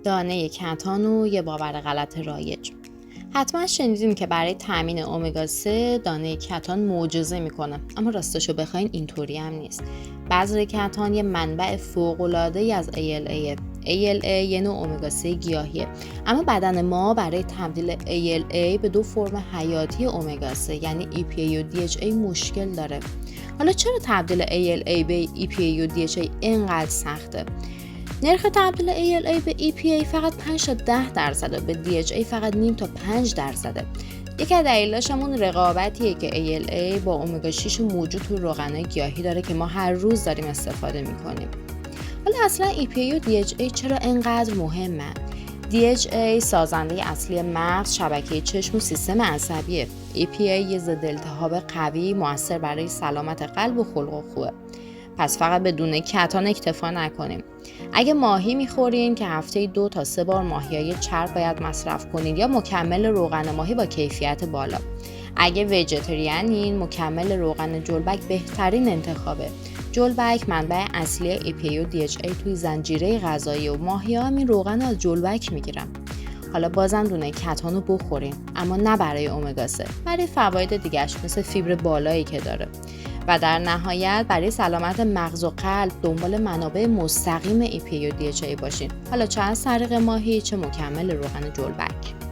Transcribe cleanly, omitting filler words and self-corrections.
دانه کتان و یه باور غلط رایج. حتما شنیدین که برای تامین امگا 3 دانه کتان معجزه میکنه، اما راستشو بخواین اینطوری هم نیست. بذر کتان یه منبع فوق‌العاده‌ای از ALA. ALA یه نوع امگا 3 گیاهیه، اما بدن ما برای تبدیل ALA به دو فرم حیاتی امگا 3 یعنی EPA و DHA مشکل داره. حالا چرا تبدیل ALA به EPA و DHA اینقدر سخته؟ نرخ تبدیل ALA به EPA فقط 5 تا 10% و به DHA فقط نیم تا 5%. یکی از دلایلش همون رقابتیه که ALA با امگا 6 موجود تو روغنای گیاهی داره که ما هر روز داریم استفاده میکنیم. حالا اصلا EPA و DHA چرا اینقدر مهمه؟ DHA سازنده اصلی مغز، شبکه چشم و سیستم عصبیه. EPA یه ضد التهاب قوی مؤثر برای سلامت قلب و خلق و خوه. پس فقط به دونه کتان اکتفا نکنیم. اگه ماهی میخورین که هفته 2 تا 3 بار ماهیای چرب باید مصرف کنید یا مکمل روغن ماهی با کیفیت بالا. اگه ویژیتریانین مکمل روغن جلبک بهترین انتخابه. جلبک منبع اصلی EPA و DHA توی زنجیره غذایی و ماهی‌ها این روغن از جلبک میگیرن. حالا بازم دونه کتانو بخورین، اما نه برای امگا 3، برای فواید دیگه‌اش مثل فیبر بالایی که داره. و در نهایت برای سلامت مغز و قلب دنبال منابع مستقیم EPA و DHA باشین، حالا چه از طریق ماهی چه مکمل روغن جلبک.